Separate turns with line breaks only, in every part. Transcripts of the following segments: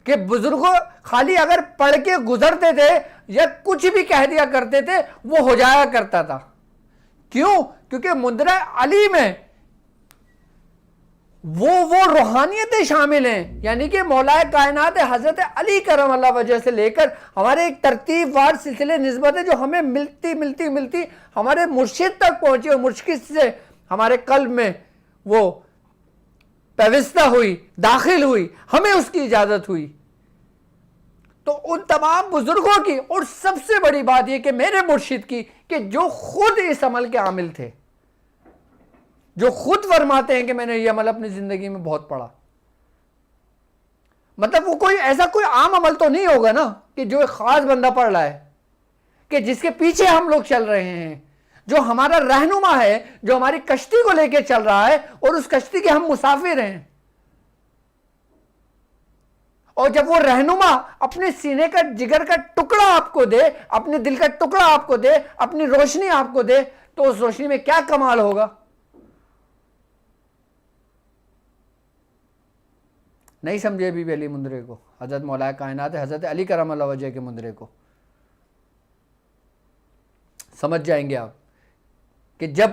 کہ بزرگوں خالی اگر پڑھ کے گزرتے تھے یا کچھ بھی کہہ دیا کرتے تھے وہ ہو جایا کرتا تھا. کیوں؟ کیونکہ مدرہ علی میں وہ روحانیتیں شامل ہیں. یعنی کہ مولا کائنات حضرت علی کرم اللہ وجہ سے لے کر ہمارے ایک ترتیب وار سلسلے نسبت ہے جو ہمیں ملتی ہمارے مرشد تک پہنچی اور مرشد سے ہمارے قلب میں وہ پیوستہ ہوئی، داخل ہوئی، ہمیں اس کی اجازت ہوئی. تو ان تمام بزرگوں کی، اور سب سے بڑی بات یہ کہ میرے مرشد کی، کہ جو خود اس عمل کے عامل تھے، جو خود فرماتے ہیں کہ میں نے یہ عمل اپنی زندگی میں بہت پڑھا. مطلب وہ کوئی ایسا کوئی عام عمل تو نہیں ہوگا نا کہ جو ایک خاص بندہ پڑھ رہا ہے، کہ جس کے پیچھے ہم لوگ چل رہے ہیں، جو ہمارا رہنما ہے، جو ہماری کشتی کو لے کے چل رہا ہے اور اس کشتی کے ہم مسافر ہیں. اور جب وہ رہنما اپنے سینے کا جگر کا ٹکڑا آپ کو دے، اپنے دل کا ٹکڑا آپ کو دے، اپنی روشنی آپ کو دے، تو اس روشنی میں کیا کمال ہوگا. نہیں سمجھے بی بی علی مندرے کو، حضرت مولا کائنات حضرت علی کرم اللہ وجہ کے مندرے کو. سمجھ جائیں گے آپ کہ جب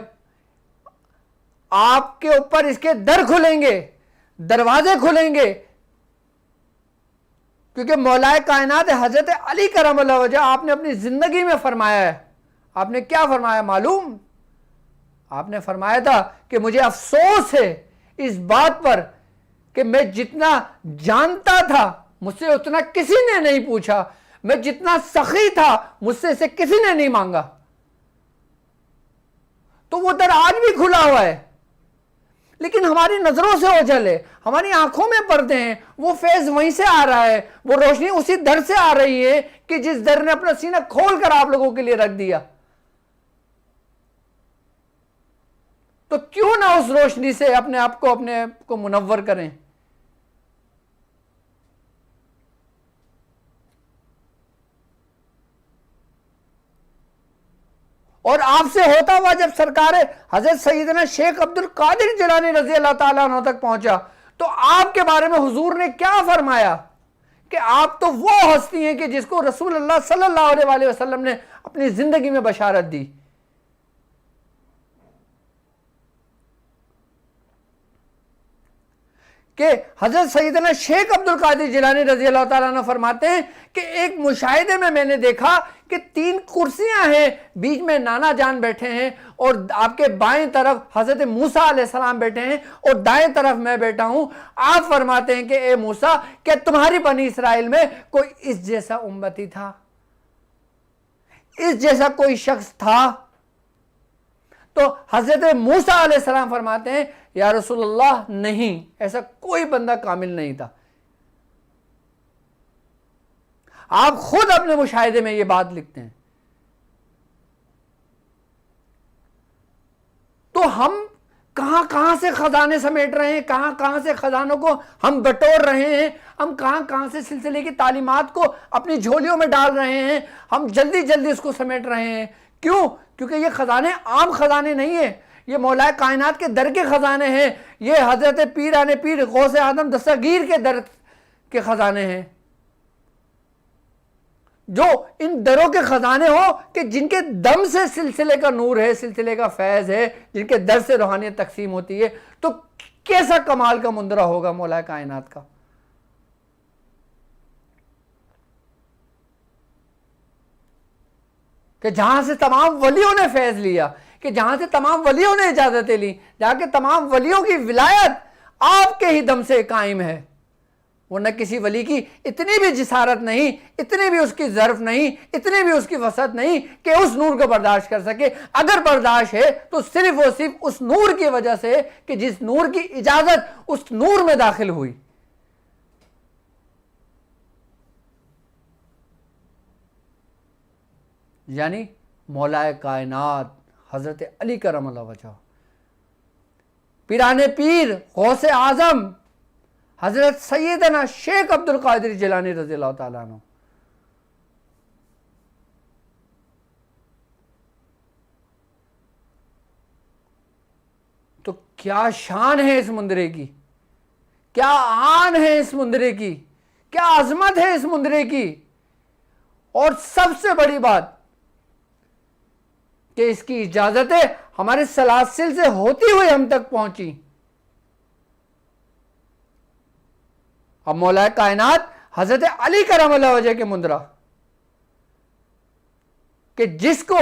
آپ کے اوپر اس کے در کھلیں گے، دروازے کھلیں گے، کیونکہ مولا کائنات حضرت علی کرم اللہ وجہ آپ نے اپنی زندگی میں فرمایا ہے. آپ نے کیا فرمایا معلوم؟ آپ نے فرمایا تھا کہ مجھے افسوس ہے اس بات پر کہ میں جتنا جانتا تھا مجھ سے اتنا کسی نے نہیں پوچھا، میں جتنا سخی تھا مجھ سے اسے کسی نے نہیں مانگا. تو وہ در آج بھی کھلا ہوا ہے، لیکن ہماری نظروں سے اوجھل ہے، ہماری آنکھوں میں پردے ہیں. وہ فیض وہیں سے آ رہا ہے، وہ روشنی اسی در سے آ رہی ہے کہ جس در نے اپنا سینہ کھول کر آپ لوگوں کے لیے رکھ دیا. تو کیوں نہ اس روشنی سے اپنے آپ کو منور کریں. اور آپ سے ہوتا ہوا جب سرکار حضرت سیدنا شیخ عبد القادر جیلانی رضی اللہ تعالیٰ عنہ تک پہنچا تو آپ کے بارے میں حضور نے کیا فرمایا کہ آپ تو وہ ہستی ہیں کہ جس کو رسول اللہ صلی اللہ علیہ وآلہ وسلم نے اپنی زندگی میں بشارت دی. کہ حضرت سیدنا شیخ عبد القادر جیلانی رضی اللہ تعالیٰ عنہ فرماتے ہیں کہ ایک مشاہدے میں نے دیکھا کہ 3 کرسیاں ہیں، بیچ میں نانا جان بیٹھے ہیں اور آپ کے بائیں طرف حضرت موسیٰ علیہ السلام بیٹھے ہیں اور دائیں طرف میں بیٹھا ہوں. آپ فرماتے ہیں کہ اے موسیٰ، کیا تمہاری بنی اسرائیل میں کوئی اس جیسا امتی تھا، اس جیسا کوئی شخص تھا؟ تو حضرت موسیٰ علیہ السلام فرماتے ہیں یا رسول اللہ نہیں، ایسا کوئی بندہ کامل نہیں تھا. آپ خود اپنے مشاہدے میں یہ بات لکھتے ہیں. تو ہم کہاں کہاں سے خزانے سمیٹ رہے ہیں، کہاں کہاں سے خزانوں کو ہم بٹور رہے ہیں، ہم کہاں کہاں سے سلسلے کی تعلیمات کو اپنی جھولیوں میں ڈال رہے ہیں، ہم جلدی جلدی اس کو سمیٹ رہے ہیں. کیوں؟ کیونکہ یہ خزانے عام خزانے نہیں ہیں، یہ مولا کائنات کے در کے خزانے ہیں، یہ حضرت پیران پیر غوث اعظم دستگیر کے در کے خزانے ہیں. جو ان دروں کے خزانے ہو کہ جن کے دم سے سلسلے کا نور ہے، سلسلے کا فیض ہے، جن کے در سے روحانیت تقسیم ہوتی ہے، تو کیسا کمال کا مندرہ ہوگا مولا کائنات کا. کہ جہاں سے تمام ولیوں نے فیض لیا، کہ جہاں سے تمام ولیوں نے اجازتیں لی، جہاں کے تمام ولیوں کی ولایت آپ کے ہی دم سے قائم ہے. ورنہ کسی ولی کی اتنی بھی جسارت نہیں، اتنی بھی اس کی ظرف نہیں، اتنی بھی اس کی وسعت نہیں کہ اس نور کو برداشت کر سکے. اگر برداشت ہے تو صرف اور صرف اس نور کی وجہ سے کہ جس نور کی اجازت اس نور میں داخل ہوئی. یعنی مولا کائنات حضرت علی کرم اللہ وجہ، پیران پیر غوث اعظم حضرت سیدنا شیخ عبد القادر جیلانی رضی اللہ تعالیٰ عنہ. تو کیا شان ہے اس مندرے کی، کیا آن ہے اس مندرے کی کیا عظمت ہے اس مندرے کی. اور سب سے بڑی بات کہ اس کی اجازتیں ہمارے سلاسل سے ہوتی ہوئی ہم تک پہنچی. اب مولا کائنات حضرت علی کرم اللہ وجہ کے مندرہ کہ جس کو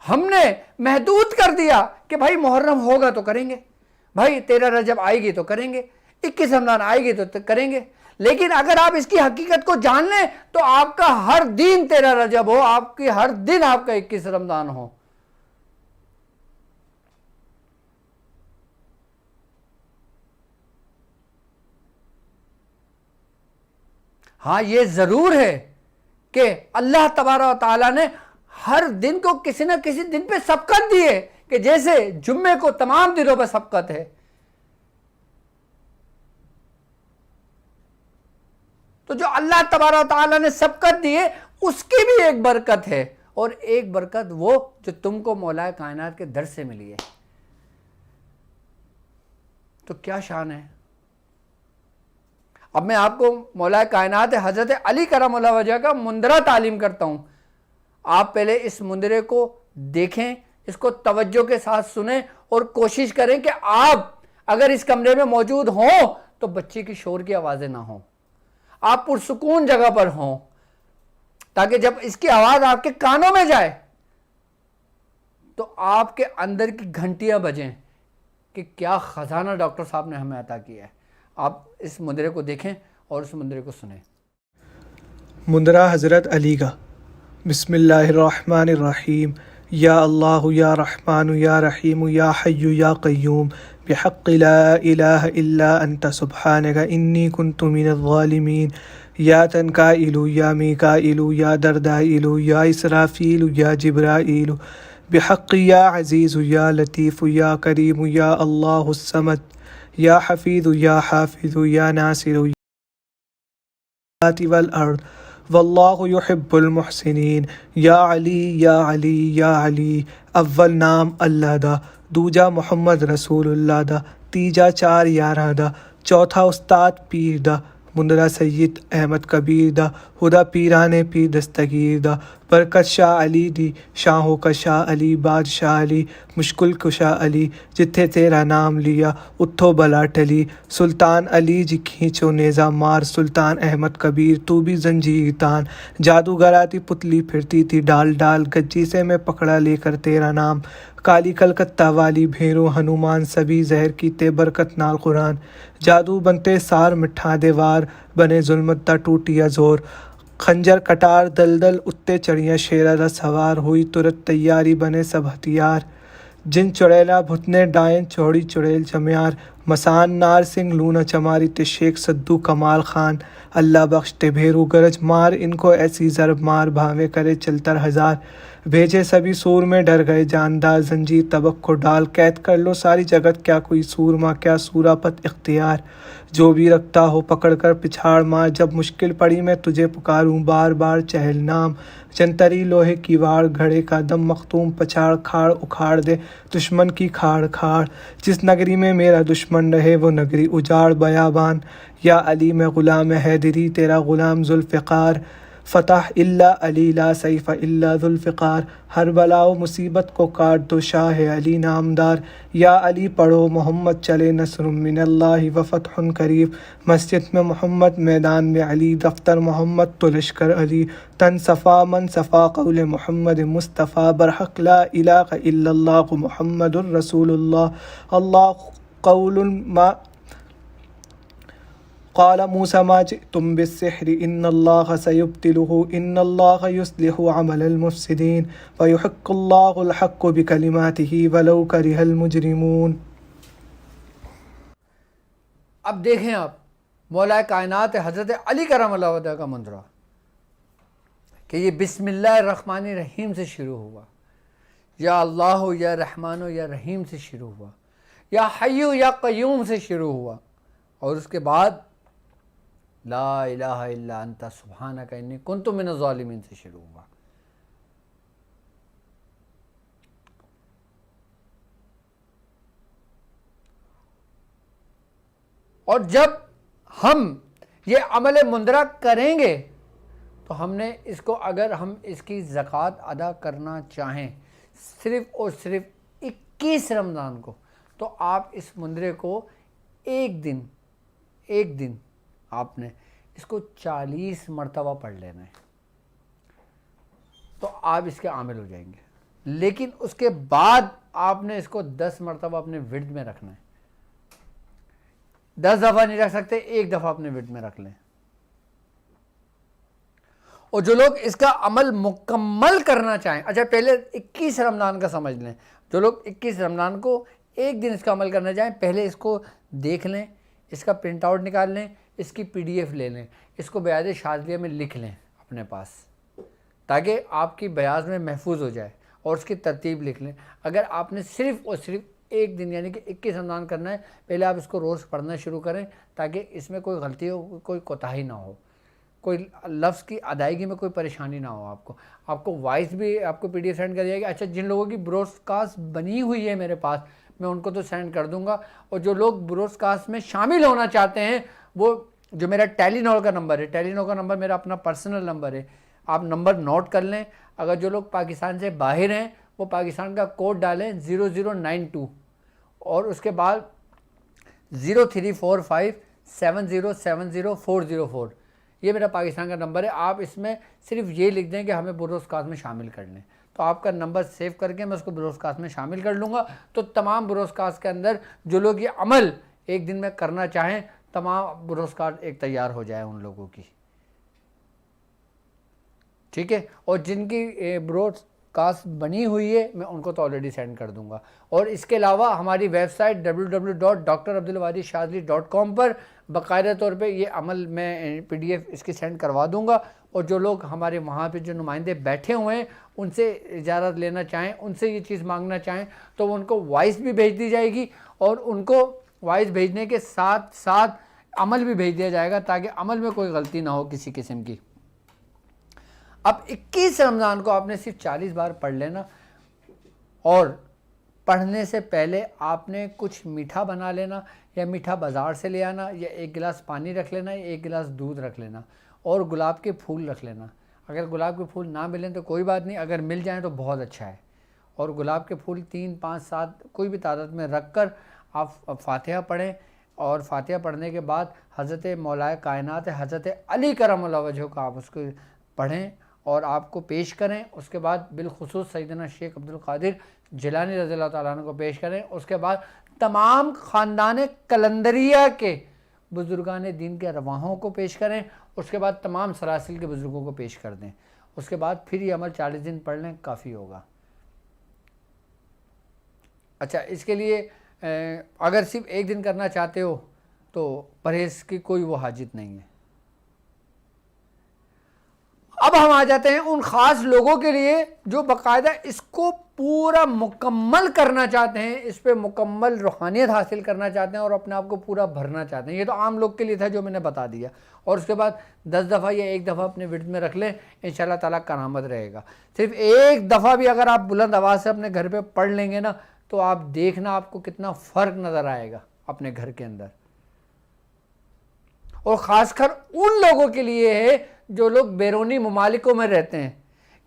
ہم نے محدود کر دیا کہ بھائی محرم ہوگا تو کریں گے, بھائی 13 رجب آئے گی تو کریں گے, 21 رمضان آئے گی تو کریں گے. لیکن اگر آپ اس کی حقیقت کو جان لیں تو آپ کا ہر دن 13 رجب ہو, آپ کی ہر دن آپ کا 21 رمضان ہو. ہاں یہ ضرور ہے کہ اللہ تبارک و تعالیٰ نے ہر دن کو کسی نہ کسی دن پہ سبقت دی ہے, کہ جیسے جمعے کو تمام دنوں پہ سبقت ہے. تو جو اللہ تبارک و تعالیٰ نے سبقت دی ہے اس کی بھی ایک برکت ہے, اور ایک برکت وہ جو تم کو مولا کائنات کے در سے ملی ہے. تو کیا شان ہے. اب میں آپ کو مولا کائنات حضرت علی کرم اللہ وجہ کا مندرہ تعلیم کرتا ہوں. آپ پہلے اس مندرے کو دیکھیں, اس کو توجہ کے ساتھ سنیں, اور کوشش کریں کہ آپ اگر اس کمرے میں موجود ہوں تو بچے کی شور کی آوازیں نہ ہوں, آپ پرسکون جگہ پر ہوں, تاکہ جب اس کی آواز آپ کے کانوں میں جائے تو آپ کے اندر کی گھنٹیاں بجیں کہ کیا خزانہ ڈاکٹر صاحب نے ہمیں عطا کیا ہے. آپ اس مندرے کو دیکھیں اور اس مندرے کو سنیں.
مندرہ حضرت علی کا. بسم اللہ الرحمن الرحیم. یا اللہ یا رحمان یا رحیم یا حی یا قیوم بحق لا الہ الا انت سبحانک انی کنت من الظالمین. یا تنکائل یا میکائل یا دردائل یا اسرافیل یا جبرائیل بحق یا عزیز یا لطیف یا کریم یا اللہ الصمد یا حفیظ یا حافظ یا ناصر والارض واللہ یحب المحسنین. یا علی یا علی یا علی. اول نام اللہ دا, دوجا محمد رسول اللہ دا, تیجا 4 یارہ دا, چوتھا استاد پیر دا, مندرہ سید احمد کبیر دا, خدا پیران پیر دستگیر دا. برکت شاہ علی دی, شاہوں کا شاہ علی, بادشاہ علی, مشکل کشا علی, جتھے تیرا نام لیا اتھو بلا ٹلی. سلطان علی جی کھینچو نیزہ مار, سلطان احمد کبیر تو بھی زنجیر تان. جادوگر آتی پتلی پھرتی تھی ڈال ڈال, گجی سے میں پکڑا لے کر تیرا نام. کالی کلکتہ والی بھیرو ہنومان سبھی زہر کیتے برکت نال قرآن. جادو بنتے سار مٹھا دیوار, بنے ظلمت دا ٹوٹیا زور. خنجر کٹار دلدل اتے چڑیاں شیرہ دا سوار, ہوئی ترت تیاری بنے سب ہتھیار. جن چڑیلا بھتنے ڈائن چوڑی چڑیل چمیار, مسان نار سنگھ لونا چماری تے شیخ سدو کمال خان. اللہ بخشتے بھیرو گرج مار, ان کو ایسی ضرب مار بھاوے کرے چلتر ہزار. بھیجے سبھی سور میں ڈر گئے جاندار, زنجیر طبق کو ڈال قید کر لو ساری جگت. کیا کوئی سورما کیا سوراپت اختیار, جو بھی رکھتا ہو پکڑ کر پچھاڑ مار. جب مشکل پڑی میں تجھے پکاروں بار بار چہل نام. جنتری لوہے کی واڑ گھڑے کا دم مختوم پچھاڑ, کھاڑ اکھاڑ دے دشمن کی کھاڑ کھاڑ. جس نگری میں میرا دشمن رہے وہ نگری اجاڑ بیابان. یا علی میں غلام حیدری تیرا غلام ذوالفقار. فتح اللہ علی لا سیف اللہ ذوالفقار. ہر بلا و مصیبت کو کاٹ دو شاہ علی نامدار. یا علی پڑھو محمد چلے نصر من اللہ و فتح قریب. مسجد میں محمد, میدان میں علی, دفتر محمد تو لشکر علی. تن صفا من صفا قول محمد مصطفیٰ, برحق لا الہ الا اللہ محمد الرسول اللہ. اللہ قول ما قال موسیٰ ما جئتم بالسحر ان اللہ سیبطلہ ان اللہ یصلح عمل المفسدین ویحق اللہ الحق بکلماتہ ولو کرہ المجرمون.
اب دیکھیں آپ مولا کائنات حضرت علی کرم اللہ وجہ کا مندرہ کہ یہ بسم اللہ الرحمن الرحیم سے شروع ہوا, یا اللہ یا رحمان یا رحیم سے شروع ہوا, یا حی یا قیوم سے شروع ہوا, اور اس کے بعد لا الہ الا انت سبحانک انی کنت من الظالمین سے شروع ہوا. اور جب ہم یہ عمل مندرہ کریں گے تو ہم نے اس کو، اگر ہم اس کی زکوٰۃ ادا کرنا چاہیں صرف اور صرف 21 رمضان کو، تو آپ اس مندرے کو ایک دن آپ نے اس کو 40 مرتبہ پڑھ لینا ہے، تو آپ اس کے عامل ہو جائیں گے۔ لیکن اس کے بعد آپ نے اس کو 10 مرتبہ اپنے ورد میں رکھنا ہے، 10 دفعہ نہیں رکھ سکتے، ایک دفعہ اپنے ورد میں رکھ لیں۔ اور جو لوگ اس کا عمل مکمل کرنا چاہیں، اچھا پہلے 21 رمضان کا سمجھ لیں، جو لوگ 21 رمضان کو ایک دن اس کا عمل کرنا چاہیں، پہلے اس کو دیکھ لیں، اس کا پرنٹ آؤٹ نکال لیں، اس کی PDF لے لیں، اس کو بیاض شاذلیہ میں لکھ لیں اپنے پاس، تاکہ آپ کی بیاض میں محفوظ ہو جائے، اور اس کی ترتیب لکھ لیں۔ اگر آپ نے صرف اور صرف ایک دن یعنی کہ 21 رمضان کرنا ہے، پہلے آپ اس کو روز پڑھنا شروع کریں، تاکہ اس میں کوئی غلطی ہو، کوئی کوتاہی نہ ہو، کوئی لفظ کی ادائیگی میں کوئی پریشانی نہ ہو۔ آپ کو وائس بھی آپ کو PDF سینڈ کر دیا گیا۔ اچھا جن لوگوں کی براڈ کاسٹ بنی ہوئی ہے میرے پاس، میں ان کو تو سینڈ کر دوں گا، اور جو لوگ براڈ کاسٹ میں شامل ہونا چاہتے ہیں، وہ جو میرا ٹیلی نور کا نمبر ہے، ٹیلی نور کا نمبر میرا اپنا پرسنل نمبر ہے، آپ نمبر نوٹ کر لیں۔ اگر جو لوگ پاکستان سے باہر ہیں وہ پاکستان کا کوڈ ڈالیں 0092، اور اس کے بعد 034570700404، یہ میرا پاکستان کا نمبر ہے۔ آپ اس میں صرف یہ لکھ دیں کہ ہمیں براڈ کاسٹ میں شامل کر لیں، تو آپ کا نمبر سیو کر کے میں اس کو براڈ کاسٹ میں شامل کر لوں گا۔ تو تمام براڈ کاسٹ کے اندر جو لوگ یہ عمل ایک دن میں کرنا چاہیں، تمام براڈ کاسٹ ایک تیار ہو جائے ان لوگوں کی، ٹھیک ہے۔ اور جن کی براڈ کاسٹ بنی ہوئی ہے میں ان کو تو آلریڈی سینڈ کر دوں گا۔ اور اس کے علاوہ ہماری ویب سائٹ www.drabdulwadi.com پر باقاعدہ طور پہ یہ عمل میں PDF اس کی سینڈ کروا دوں گا، اور جو لوگ ہمارے وہاں پہ جو نمائندے بیٹھے ہوئے ہیں ان سے اجازت لینا چاہیں، ان سے یہ چیز مانگنا چاہیں، تو ان کو وائس بھی بھیج دی جائے گی، اور ان کو وائس بھیجنے کے ساتھ ساتھ عمل بھی بھیج دیا جائے گا، تاکہ عمل میں کوئی غلطی نہ ہو کسی قسم کی۔ اب 21 رمضان کو آپ نے صرف 40 بار پڑھ لینا، اور پڑھنے سے پہلے آپ نے کچھ میٹھا بنا لینا، یا میٹھا بازار سے لے آنا، یا 1 گلاس پانی رکھ لینا، یا 1 گلاس دودھ رکھ لینا، اور گلاب کے پھول رکھ لینا۔ اگر گلاب کے پھول نہ ملیں تو کوئی بات نہیں، اگر مل جائیں تو بہت اچھا ہے۔ اور گلاب کے پھول 3 5 7 کوئی بھی تعداد میں رکھ کر آپ فاتحہ پڑھیں، اور فاتحہ پڑھنے کے بعد حضرت مولا کائنات حضرت علی کرم اللہ وجہہ کا آپ اس کو پڑھیں اور آپ کو پیش کریں۔ اس کے بعد بالخصوص سیدنا شیخ عبد القادر جیلانی رضی اللہ تعالیٰ عنہ کو پیش کریں۔ اس کے بعد تمام خاندان قلندریہ کے بزرگان دین کے رواحوں کو پیش کریں۔ اس کے بعد تمام سلاسل کے بزرگوں کو پیش کر دیں۔ اس کے بعد پھر یہ عمل 40 دن پڑھ لیں، کافی ہوگا۔ اچھا اس کے لیے اگر صرف ایک دن کرنا چاہتے ہو تو پرہیز کی کوئی وہ حاجت نہیں ہے۔ اب ہم آ جاتے ہیں ان خاص لوگوں کے لیے جو باقاعدہ اس کو پورا مکمل کرنا چاہتے ہیں، اس پہ مکمل روحانیت حاصل کرنا چاہتے ہیں اور اپنے آپ کو پورا بھرنا چاہتے ہیں۔ یہ تو عام لوگ کے لیے تھا جو میں نے بتا دیا، اور اس کے بعد 10 دفعہ یا 1 دفعہ اپنے ورد میں رکھ لیں، انشاءاللہ تعالیٰ کرامت رہے گا۔ صرف 1 دفعہ بھی اگر آپ بلند آواز سے اپنے گھر پہ پڑھ لیں گے نا، تو آپ دیکھنا آپ کو کتنا فرق نظر آئے گا اپنے گھر کے اندر۔ اور خاص کر ان لوگوں کے لیے ہے جو لوگ بیرونی ممالکوں میں رہتے ہیں،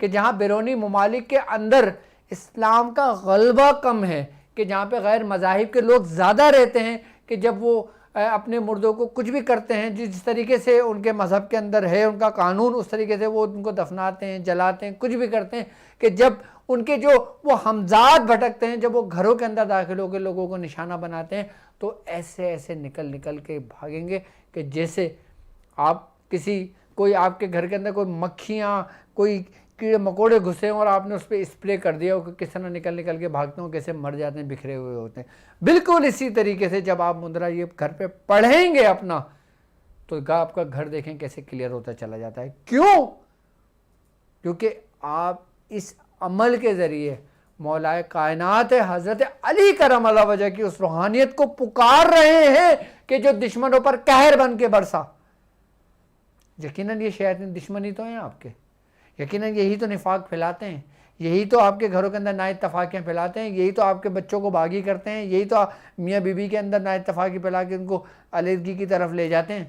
کہ جہاں بیرونی ممالک کے اندر اسلام کا غلبہ کم ہے، کہ جہاں پہ غیر مذاہب کے لوگ زیادہ رہتے ہیں، کہ جب وہ اپنے مردوں کو کچھ بھی کرتے ہیں جس طریقے سے ان کے مذہب کے اندر ہے ان کا قانون، اس طریقے سے وہ ان کو دفناتے ہیں، جلاتے ہیں، کچھ بھی کرتے ہیں، کہ جب ان کے جو وہ ہمزاد بھٹکتے ہیں، جب وہ گھروں کے اندر داخل ہو کے لوگوں کو نشانہ بناتے ہیں، تو ایسے ایسے نکل کے بھاگیں گے کہ جیسے آپ کوئی آپ کے گھر کے اندر کوئی مکھیاں کوئی کیڑے مکوڑے گھسے اور آپ نے اس پہ اسپرے کر دیا ہو کہ کس طرح نکل کے بھاگتے ہوں، کیسے مر جاتے ہیں، بکھرے ہوئے ہوتے ہیں۔ بالکل اسی طریقے سے جب آپ مندرہ یہ گھر پہ پڑھیں گے اپنا، تو آپ کا گھر دیکھیں کیسے کلیئر ہوتا چلا جاتا ہے۔ کیوں؟ کیونکہ آپ اس عمل کے ذریعے مولا کائنات حضرت علی کرم اللہ وجہ کی اس روحانیت کو پکار رہے ہیں کہ جو دشمنوں پر قہر بن کے برسا۔ یقیناً یہ شیاطین دشمنی تو ہیں آپ کے، یقیناً یہی تو نفاق پھیلاتے ہیں، یہی تو آپ کے گھروں کے اندر نا اتفاقیاں پھیلاتے ہیں، یہی تو آپ کے بچوں کو باغی کرتے ہیں، یہی تو میاں بیوی کے اندر نا اتفاقی پھیلا کے ان کو علیحدگی کی طرف لے جاتے ہیں۔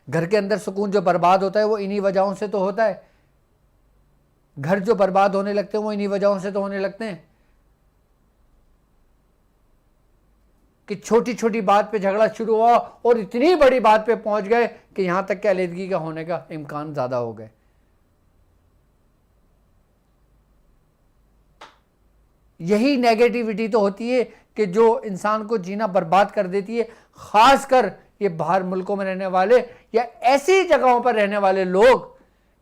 گھر کے اندر سکون جو برباد ہوتا ہے وہ انہی وجہوں سے تو ہوتا ہے. گھر جو برباد ہونے لگتے ہیں وہ انہی وجہوں سے تو ہونے لگتے ہیں کہ چھوٹی چھوٹی بات پہ جھگڑا شروع ہوا اور اتنی بڑی بات پہ پہنچ گئے کہ یہاں تک کہ علیحدگی کا ہونے کا امکان زیادہ ہو گئے. یہی نیگیٹیوٹی تو ہوتی ہے کہ جو انسان کو جینا برباد کر دیتی ہے, خاص کر یہ باہر ملکوں میں رہنے والے یا ایسی جگہوں پر رہنے والے لوگ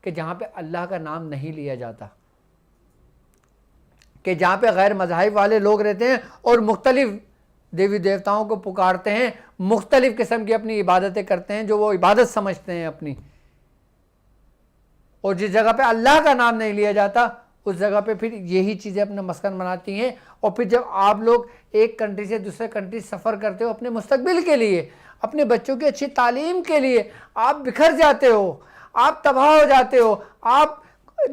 کہ جہاں پہ اللہ کا نام نہیں لیا جاتا, کہ جہاں پہ غیر مذاہب والے لوگ رہتے ہیں اور مختلف دیوی دیوتاؤں کو پکارتے ہیں, مختلف قسم کی اپنی عبادتیں کرتے ہیں جو وہ عبادت سمجھتے ہیں اپنی, اور جس جگہ پہ اللہ کا نام نہیں لیا جاتا اس جگہ پہ پھر یہی چیزیں اپنا مسکن بناتی ہیں. اور پھر جب آپ لوگ ایک کنٹری سے دوسرے کنٹری سفر کرتے ہو اپنے مستقبل کے لیے, اپنے بچوں کی اچھی تعلیم کے لیے, آپ بکھر جاتے ہو, آپ تباہ ہو جاتے ہو, آپ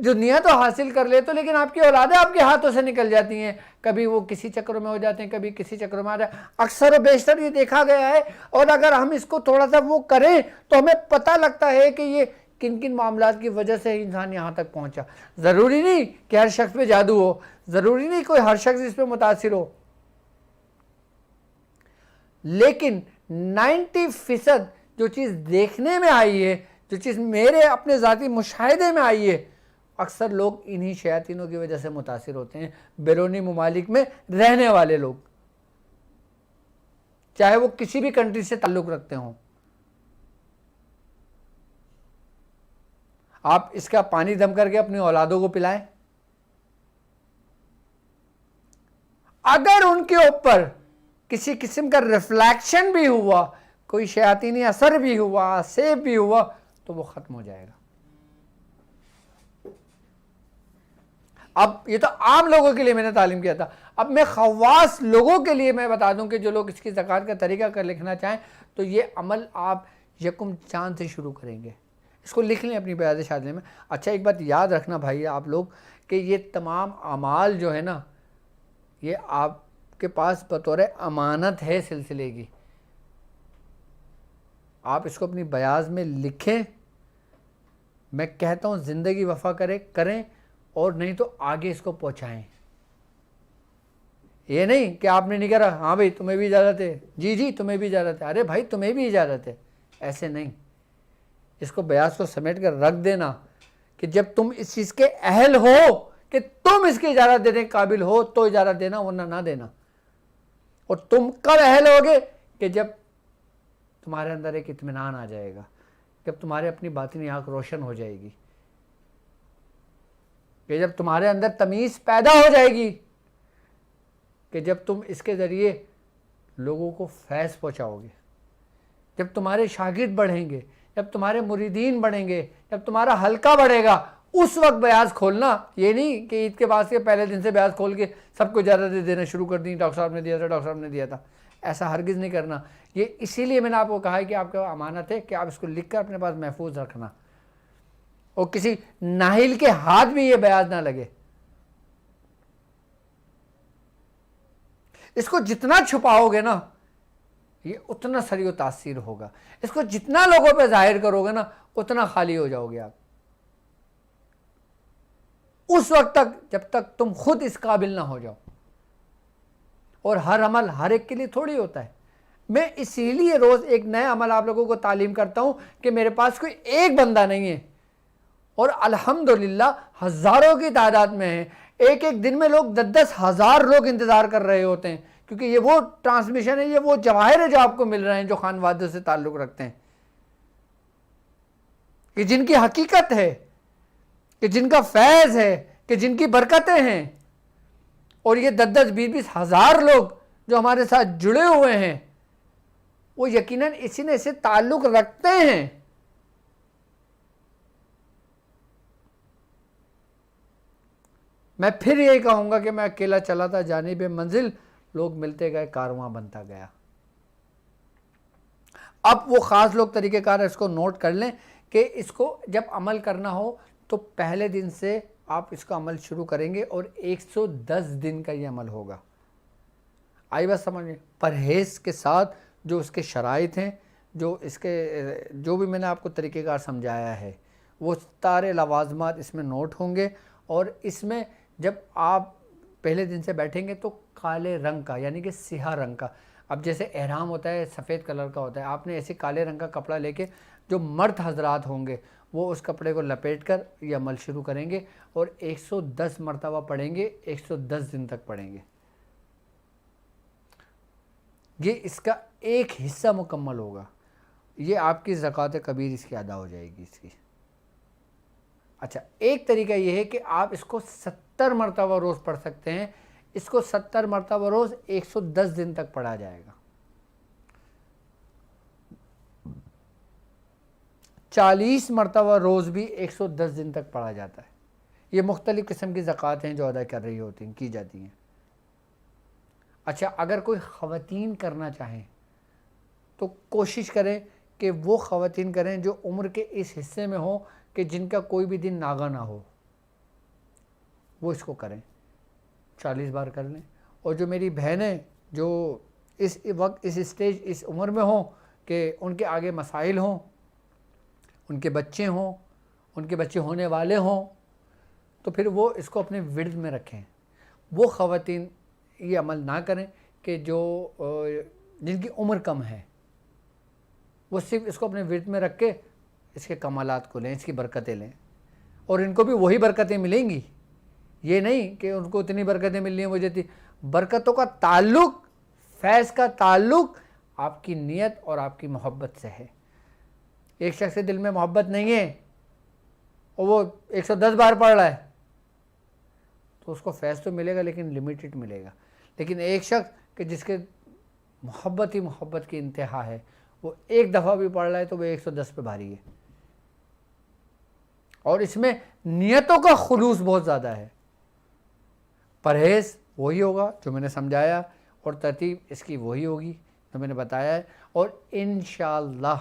دنیا تو حاصل کر لیتے ہو لیکن آپ کی اولادیں آپ کے ہاتھوں سے نکل جاتی ہیں, کبھی وہ کسی چکروں میں ہو جاتے ہیں, کبھی کسی چکروں میں آ جاتے ہیں. اکثر و بیشتر یہ دیکھا گیا ہے, اور اگر ہم اس کو تھوڑا سا وہ کریں تو ہمیں پتہ لگتا ہے کہ یہ کن کن معاملات کی وجہ سے انسان یہاں تک پہنچا. ضروری نہیں کہ ہر شخص پہ جادو ہو, ضروری نہیں کوئی ہر شخص اس پہ متاثر ہو, لیکن 90% جو چیز دیکھنے میں آئی ہے, جو چیز میرے اپنے ذاتی مشاہدے میں آئی ہے, اکثر لوگ انہی شیاطینوں کی وجہ سے متاثر ہوتے ہیں. بیرونی ممالک میں رہنے والے لوگ, چاہے وہ کسی بھی کنٹری سے تعلق رکھتے ہوں. آپ اس کا پانی دم کر کے اپنی اولادوں کو پلائیں, اگر ان کے اوپر کسی قسم کا ریفلیکشن بھی ہوا, کوئی شیاطینی اثر بھی ہوا, سیب بھی ہوا, تو وہ ختم ہو جائے گا. اب یہ تو عام لوگوں کے لیے میں نے تعلیم کیا تھا, اب میں خواص لوگوں کے لیے میں بتا دوں کہ جو لوگ اس کی زکوٰۃ کا طریقہ کر لکھنا چاہیں تو یہ عمل آپ یکم چاند سے شروع کریں گے. اس کو لکھ لیں اپنی بیاض شادی میں. اچھا ایک بات یاد رکھنا بھائی آپ لوگ کہ یہ تمام اعمال جو ہے نا, یہ آپ کے پاس بطور امانت ہے سلسلے کی. آپ اس کو اپنی بیاض میں لکھیں, میں کہتا ہوں زندگی وفا کریں اور نہیں تو آگے اس کو پہنچائیں. یہ نہیں کہ آپ نے نہیں کرا, ہاں بھائی تمہیں بھی اجازت ہے, جی تمہیں بھی اجازت ہے, ارے بھائی تمہیں بھی اجازت ہے, ایسے نہیں. اس کو بیاض کو سمیٹ کر رکھ دینا کہ جب تم اس چیز کے اہل ہو کہ تم اس کی اجازت دینے کے قابل ہو تو اجازت دینا, ورنہ نہ دینا. اور تم کب اہل ہوگے کہ جب تمہارے اندر ایک اطمینان آ جائے گا, جب تمہارے اپنی باطنی آنکھ روشن ہو جائے گی, کہ جب تمہارے اندر تمیز پیدا ہو جائے گی, کہ جب تم اس کے ذریعے لوگوں کو فیض پہنچاؤ گے, جب تمہارے شاگرد بڑھیں گے, جب تمہارے مریدین بڑھیں گے, جب تمہارا حلقہ بڑھے گا, اس وقت بیاض کھولنا. یہ نہیں کہ عید کے بعد کے پہلے دن سے بیاض کھول کے سب کو اجازت دینا شروع کر دیں, ڈاکٹر صاحب نے دیا تھا, ڈاکٹر صاحب نے دیا تھا. ایسا ہرگز نہیں کرنا. یہ اسی لیے میں نے آپ کو کہا ہے کہ آپ کا امانت ہے کہ آپ اس کو لکھ کر اپنے پاس محفوظ رکھنا, اور کسی ناہل کے ہاتھ بھی یہ بیاض نہ لگے. اس کو جتنا چھپاؤ گے نا یہ اتنا سری و تاثیر ہوگا. اس کو جتنا لوگوں پہ ظاہر کرو گے نا اتنا خالی ہو جاؤ گے آپ. اس وقت تک جب تک تم خود اس قابل نہ ہو جاؤ. اور ہر عمل ہر ایک کے لیے تھوڑی ہوتا ہے. میں اسی لیے روز ایک نیا عمل آپ لوگوں کو تعلیم کرتا ہوں کہ میرے پاس کوئی ایک بندہ نہیں ہے, اور الحمدللہ ہزاروں کی تعداد میں ہے. ایک ایک دن میں لوگ 10-10 ہزار لوگ انتظار کر رہے ہوتے ہیں, کیونکہ یہ وہ ٹرانسمیشن ہے, یہ وہ جواہر ہے جو آپ کو مل رہے ہیں جو خان وادیوں سے تعلق رکھتے ہیں, کہ جن کی حقیقت ہے, کہ جن کا فیض ہے, کہ جن کی برکتیں ہیں. اور یہ 10-10 20-20 ہزار لوگ جو ہمارے ساتھ جڑے ہوئے ہیں وہ یقیناً اسی نے سے تعلق رکھتے ہیں. میں پھر یہی کہوں گا کہ میں اکیلا چلا تھا جانب منزل, لوگ ملتے گئے, کارواں بنتا گیا. اب وہ خاص لوگ طریقہ کار اس کو نوٹ کر لیں کہ اس کو جب عمل کرنا ہو تو پہلے دن سے آپ اس کا عمل شروع کریں گے, اور 110 دن کا یہ عمل ہوگا. آئی بات سمجھ میں؟ پرہیز کے ساتھ جو اس کے شرائط ہیں جو اس کے جو بھی میں نے آپ کو طریقہ کار سمجھایا ہے وہ سارے لوازمات اس میں نوٹ ہوں گے. اور اس میں جب آپ پہلے دن سے بیٹھیں گے تو کالے رنگ کا یعنی کہ سیاہ رنگ کا، اب جیسے احرام ہوتا ہے سفید کلر کا ہوتا ہے، آپ نے ایسے کالے رنگ کا کپڑا لے کے جو مرد حضرات ہوں گے وہ اس کپڑے کو لپیٹ کر یہ عمل شروع کریں گے اور 110 مرتبہ پڑھیں گے، 110 دن تک پڑھیں گے. یہ اس کا ایک حصہ مکمل ہوگا، یہ آپ کی زکوٰۃ کبیر اس کی ادا ہو جائے گی اس کی. اچھا، ایک طریقہ یہ ہے کہ آپ اس کو 70 مرتبہ روز پڑھ سکتے ہیں. اس کو 70 مرتبہ روز 110 دن تک پڑھا جائے گا. 40 مرتبہ روز بھی 110 دن تک پڑھا جاتا ہے. یہ مختلف قسم کی زکوٰۃ ہیں جو ادا کر رہی ہوتی ہیں، کی جاتی ہیں. اچھا، اگر کوئی خواتین کرنا چاہیں تو کوشش کریں کہ وہ خواتین کریں جو عمر کے اس حصے میں ہوں کہ جن کا کوئی بھی دن ناغہ نہ ہو، وہ اس کو کریں، 40 بار کر لیں. اور جو میری بہنیں جو اس وقت اس اسٹیج اس عمر میں ہوں کہ ان کے آگے مسائل ہوں، ان کے بچے ہوں، ان کے بچے ہونے والے ہوں، تو پھر وہ اس کو اپنے ورد میں رکھیں. وہ خواتین یہ عمل نہ کریں کہ جو جن کی عمر کم ہے، وہ صرف اس کو اپنے ورد میں رکھ کے اس کے کمالات کو لیں، اس کی برکتیں لیں، اور ان کو بھی وہی برکتیں ملیں گی. یہ نہیں کہ ان کو اتنی برکتیں مل رہی ہیں مجھے برکتوں کا تعلق، فیض کا تعلق آپ کی نیت اور آپ کی محبت سے ہے. ایک شخص کے دل میں محبت نہیں ہے اور وہ 110 بار پڑھ رہا ہے تو اس کو فیض تو ملے گا لیکن لمیٹڈ ملے گا. لیکن ایک شخص کہ جس کے محبت ہی محبت کی انتہا ہے، وہ ایک دفعہ بھی پڑھ رہا ہے تو وہ 110 پہ بھاری ہے. اور اس میں نیتوں کا خلوص بہت زیادہ ہے. پرہیز وہی ہوگا جو میں نے سمجھایا اور ترتیب اس کی وہی ہوگی جو میں نے بتایا ہے. اور انشاءاللہ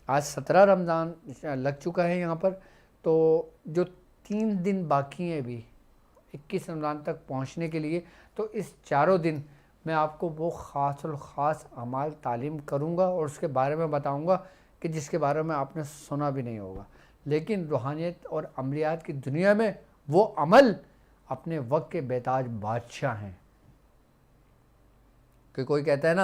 آج 17 رمضان لگ چکا ہے یہاں پر، تو جو 3 دن باقی ہیں ابھی 21 رمضان تک پہنچنے کے لیے، تو اس چاروں دن میں آپ کو وہ خاص الخاص اعمال تعلیم کروں گا اور اس کے بارے میں بتاؤں گا کہ جس کے بارے میں آپ نے سنا بھی نہیں ہوگا. لیکن روحانیت اور عملیات کی دنیا میں وہ عمل اپنے وقت کے بیتاج بادشاہ ہیں. کہ کوئی کہتا ہے نا